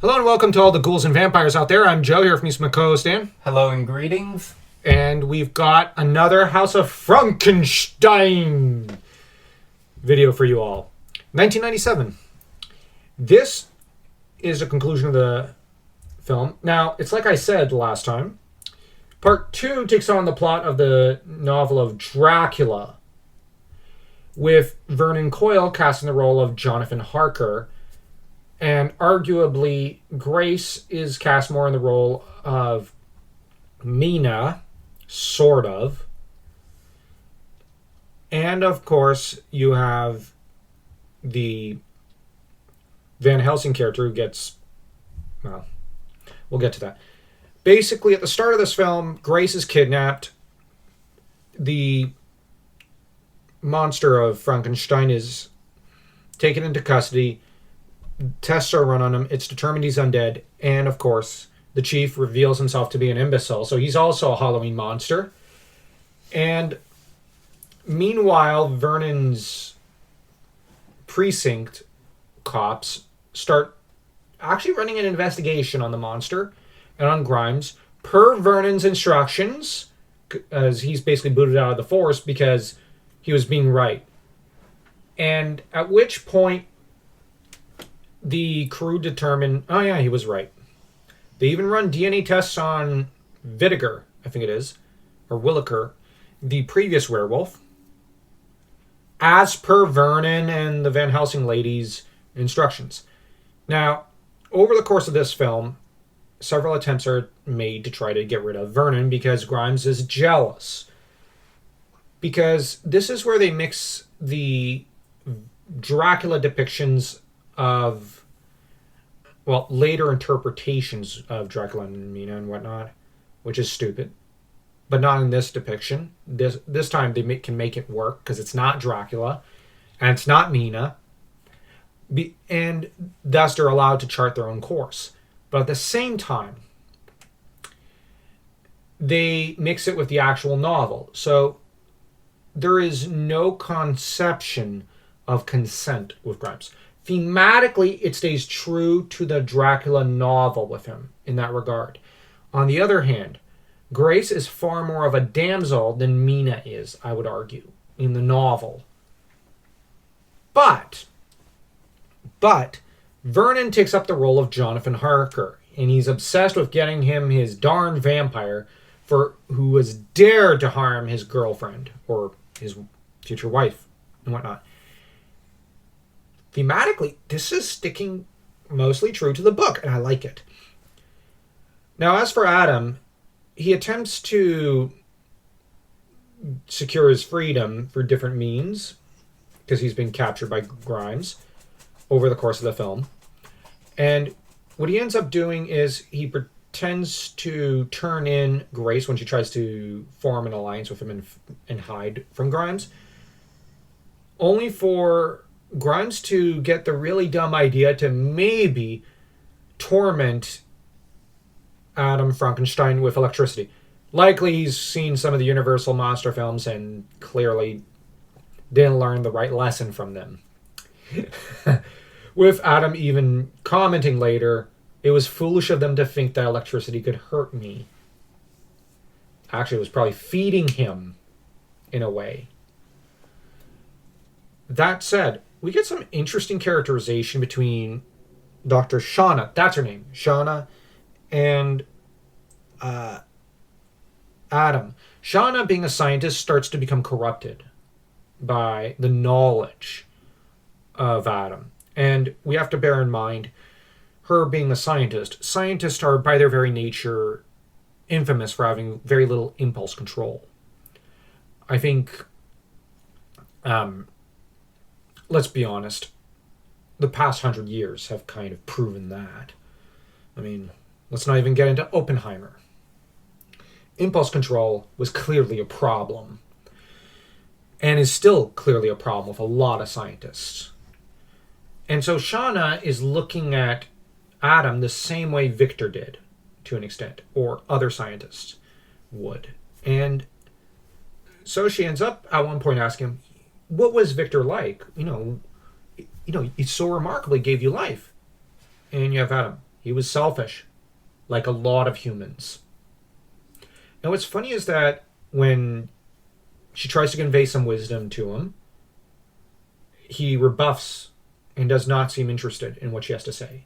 Hello and welcome to all the ghouls and vampires out there. I'm Joe here from my co-host Dan. Hello and greetings. And we've got another House of Frankenstein video for you all. 1997. This is the conclusion of the film. Now, it's like I said last time. Part 2 takes on the plot of the novel of Dracula, with Vernon Coyle casting the role of Jonathan Harker. And arguably, Grace is cast more in the role of Mina, sort of. And of course, you have the Van Helsing character who gets, well, we'll get to that. Basically, at the start of this film, Grace is kidnapped. The monster of Frankenstein is taken into custody. Tests are run on him. It's determined he's undead. And, of course, the chief reveals himself to be an imbecile. So he's also a Halloween monster. And meanwhile, Vernon's precinct cops start actually running an investigation on the monster and on Grimes per Vernon's instructions, as he's basically booted out of the force because he was being right. And at which point, the crew determined, oh yeah, he was right. They even run DNA tests on Whittaker, I think it is, or Williker, the previous werewolf, as per Vernon and the Van Helsing ladies' instructions. Now, over the course of this film, several attempts are made to try to get rid of Vernon because Grimes is jealous. Because this is where they mix the Dracula depictions of, well, later interpretations of Dracula and Mina and whatnot, which is stupid, but not in this depiction. This time they can make it work because it's not Dracula and it's not Mina, and thus they're allowed to chart their own course. But at the same time, they mix it with the actual novel, so there is no conception of consent with Grimes. Thematically, it stays true to the Dracula novel with him in that regard. On the other hand, Grace is far more of a damsel than Mina is, I would argue, in the novel. But Vernon takes up the role of Jonathan Harker, and he's obsessed with getting him his darn vampire who has dared to harm his girlfriend, or his future wife, and whatnot. Thematically, this is sticking mostly true to the book, and I like it. Now, as for Adam, he attempts to secure his freedom through different means, because he's been captured by Grimes over the course of the film. And what he ends up doing is he pretends to turn in Grace when she tries to form an alliance with him and hide from Grimes, only for Grimes to get the really dumb idea to maybe torment Adam Frankenstein with electricity. Likely he's seen some of the Universal monster films and clearly didn't learn the right lesson from them. With Adam even commenting later, it was foolish of them to think that electricity could hurt me. Actually, it was probably feeding him in a way. That said, we get some interesting characterization between Dr. Shauna, that's her name, Shauna, and Adam. Shauna, being a scientist, starts to become corrupted by the knowledge of Adam. And we have to bear in mind, her being a scientist, scientists are by their very nature infamous for having very little impulse control. I think, let's be honest, the past 100 years have kind of proven that. I mean, let's not even get into Oppenheimer. Impulse control was clearly a problem, and is still clearly a problem with a lot of scientists. And so Shauna is looking at Adam the same way Victor did, to an extent, or other scientists would. And so she ends up at one point asking him, what was Victor like? He so remarkably gave you life. And you have Adam, He was selfish, like a lot of humans. And what's funny is that when she tries to convey some wisdom to him, he rebuffs and does not seem interested in what she has to say.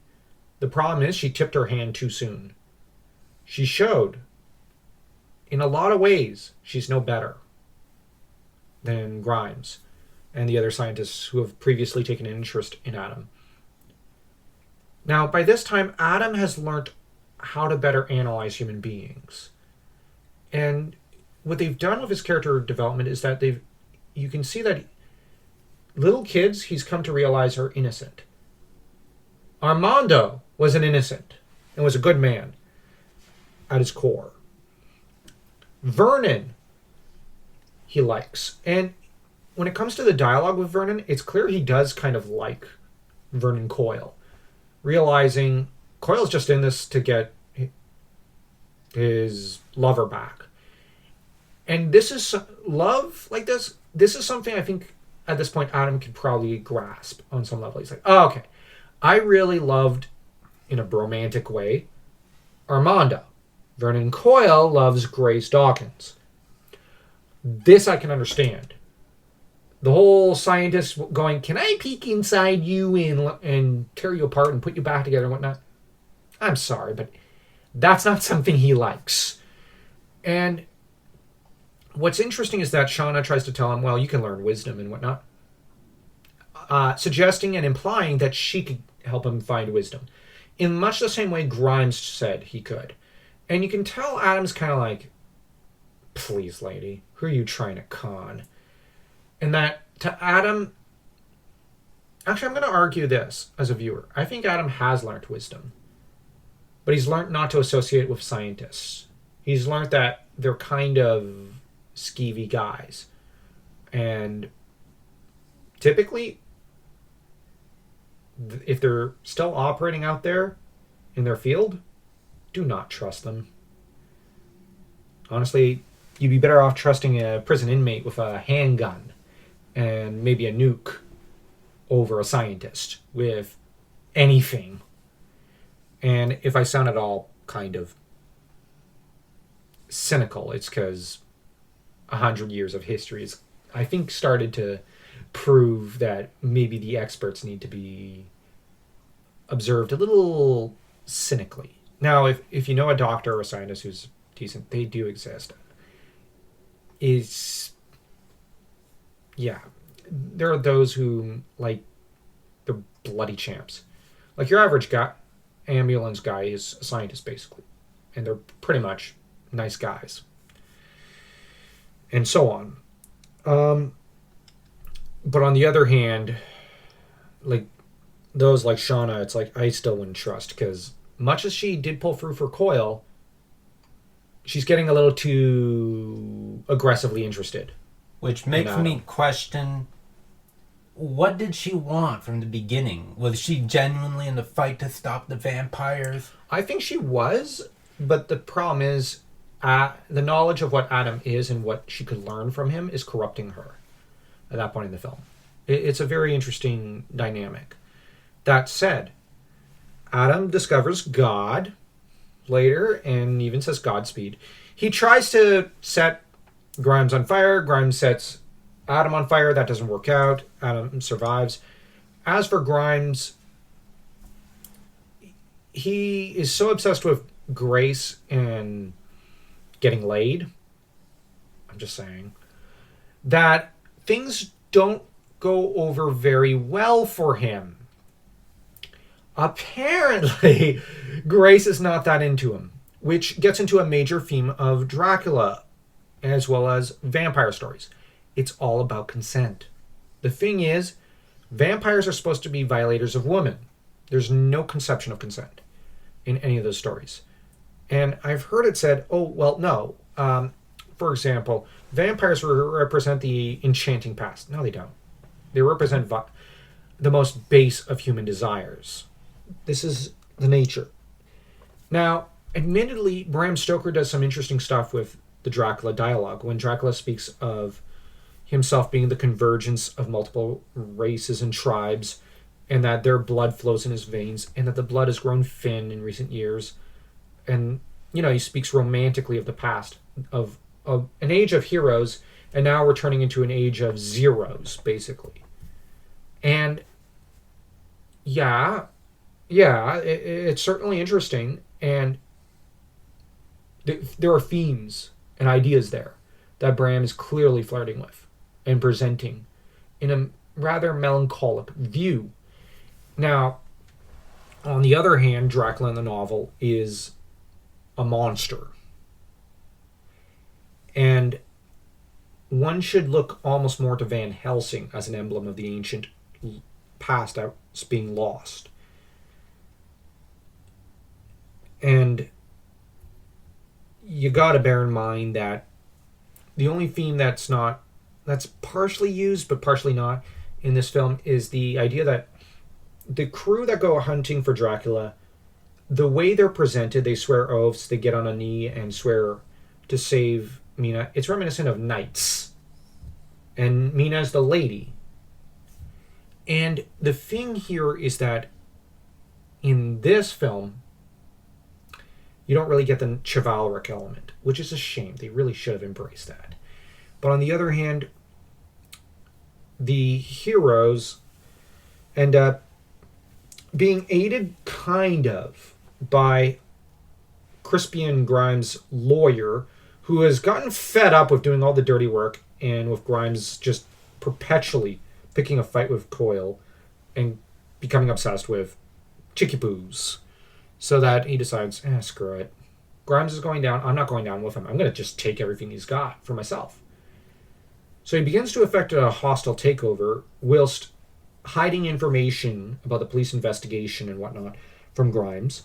The problem is she tipped her hand too soon. She showed, in a lot of ways, she's no better than Grimes and the other scientists who have previously taken an interest in Adam. Now, by this time, Adam has learned how to better analyze human beings. And what they've done with his character development is that you can see that little kids he's come to realize are innocent. Armando was an innocent and was a good man at his core. Vernon, he likes. And when it comes to the dialogue with Vernon, it's clear he does kind of like Vernon Coyle, realizing Coyle's just in this to get his lover back. And this is love like this. This is something I think at this point Adam could probably grasp on some level. He's like, oh, okay, I really loved, in a romantic way, Armando. Vernon Coyle loves Grace Dawkins. This I can understand. The whole scientist going, can I peek inside you and tear you apart and put you back together and whatnot? I'm sorry, but that's not something he likes. And what's interesting is that Shauna tries to tell him, well, you can learn wisdom and whatnot, suggesting and implying that she could help him find wisdom in much the same way Grimes said he could. And you can tell Adam's kind of like, please, lady, who are you trying to con? And that to Adam, actually, I'm going to argue this as a viewer. I think Adam has learned wisdom, but he's learned not to associate with scientists. He's learned that they're kind of skeevy guys. And typically, if they're still operating out there in their field, do not trust them. Honestly, you'd be better off trusting a prison inmate with a handgun and maybe a nuke over a scientist with anything. And if I sound at all kind of cynical, it's because 100 years of history is, I think, started to prove that maybe the experts need to be observed a little cynically. Now, if you know a doctor or a scientist who's decent, they do exist. There are those who, like, they're bloody champs. Like your average guy, ambulance guy is a scientist, basically. And they're pretty much nice guys. And so on. But on the other hand, like, those like Shauna, it's like, I still wouldn't trust, because much as she did pull through for Coyle, she's getting a little too aggressively interested. Which makes me question, what did she want from the beginning? Was she genuinely in the fight to stop the vampires? I think she was, but the problem is the knowledge of what Adam is and what she could learn from him is corrupting her at that point in the film. It's a very interesting dynamic. That said, Adam discovers God later and even says Godspeed. He tries to set Grimes on fire. Grimes sets Adam on fire. That doesn't work out. Adam survives. As for Grimes, he is so obsessed with Grace and getting laid, I'm just saying, that things don't go over very well for him. Apparently, Grace is not that into him, which gets into a major theme of Dracula, as well as vampire stories. It's all about consent. The thing is, vampires are supposed to be violators of women. There's no conception of consent in any of those stories. And I've heard it said, oh, well, no. For example, vampires represent the enchanting past. No, they don't. They represent the most base of human desires. This is the nature. Now, admittedly, Bram Stoker does some interesting stuff with the Dracula dialogue. When Dracula speaks of himself being the convergence of multiple races and tribes, and that their blood flows in his veins, and that the blood has grown thin in recent years. And, he speaks romantically of the past, of an age of heroes, and now we're turning into an age of zeros, basically. And, it's certainly interesting, and there are themes and ideas there that Bram is clearly flirting with and presenting in a rather melancholic view. Now, on the other hand, Dracula in the novel is a monster. And one should look almost more to Van Helsing as an emblem of the ancient past that's being lost. And you gotta bear in mind that the only theme that's partially used but partially not in this film is the idea that the crew that go hunting for Dracula, the way they're presented, they swear oaths, they get on a knee and swear to save Mina. It's reminiscent of knights. And Mina's the lady. And the thing here is that in this film, you don't really get the chivalric element, which is a shame. They really should have embraced that. But on the other hand, the heroes end up being aided kind of by Crispian Grimes' lawyer, who has gotten fed up with doing all the dirty work and with Grimes just perpetually picking a fight with Coyle and becoming obsessed with Chicky-Poos, so that he decides, screw it. Grimes is going down. I'm not going down with him. I'm going to just take everything he's got for myself. So he begins to effect a hostile takeover whilst hiding information about the police investigation and whatnot from Grimes.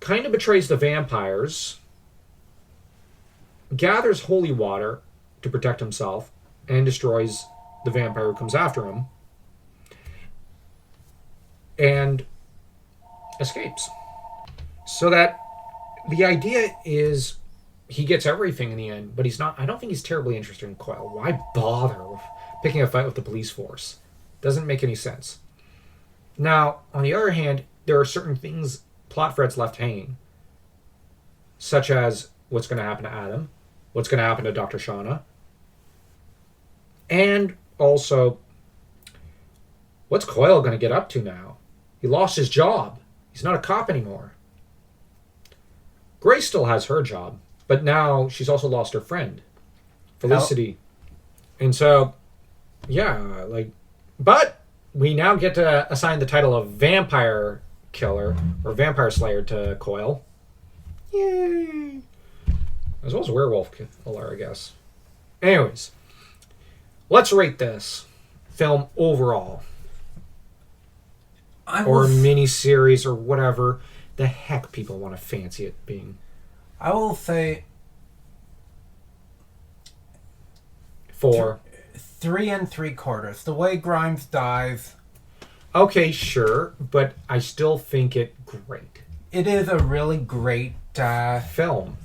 Kind of betrays the vampires, gathers holy water to protect himself, and destroys the vampire who comes after him, and escapes. So that the idea is he gets everything in the end, but I don't think he's terribly interested in Coyle. Why bother with picking a fight with the police force? Doesn't make any sense. Now, on the other hand, there are certain things, plot threads left hanging, such as what's going to happen to Adam, what's going to happen to Dr. Shauna, and also, what's Coyle going to get up to now? He lost his job. He's not a cop anymore. Grace still has her job, but now she's also lost her friend, Felicity. And so, but we now get to assign the title of Vampire Killer or Vampire Slayer to Coyle. Yay! As well as Werewolf Killer, I guess. Anyways, let's rate this film overall. Or miniseries or whatever the heck people want to fancy it being. I will say 4. 3 3/4. The way Grimes dies. Okay, sure, but I still think it great. It is a really great film.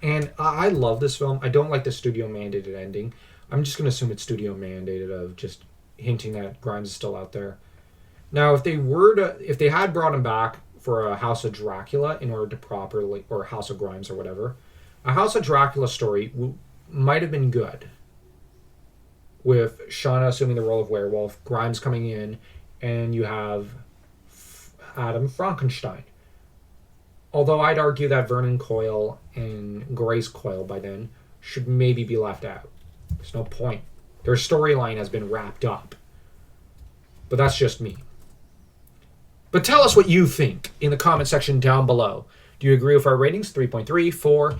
And I love this film. I don't like the studio mandated ending. I'm just going to assume it's studio mandated of just hinting that Grimes is still out there. Now, if they had brought him back for a House of Dracula in order to properly, or House of Grimes or whatever, a House of Dracula story might have been good. With Shauna assuming the role of werewolf, Grimes coming in, and you have Adam Frankenstein. Although I'd argue that Vernon Coyle and Grace Coyle by then should maybe be left out. There's no point. Their storyline has been wrapped up. But that's just me. But tell us what you think in the comment section down below. Do you agree with our ratings? 3.3, 4.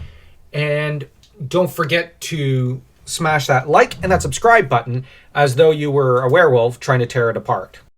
And don't forget to smash that like and that subscribe button as though you were a werewolf trying to tear it apart.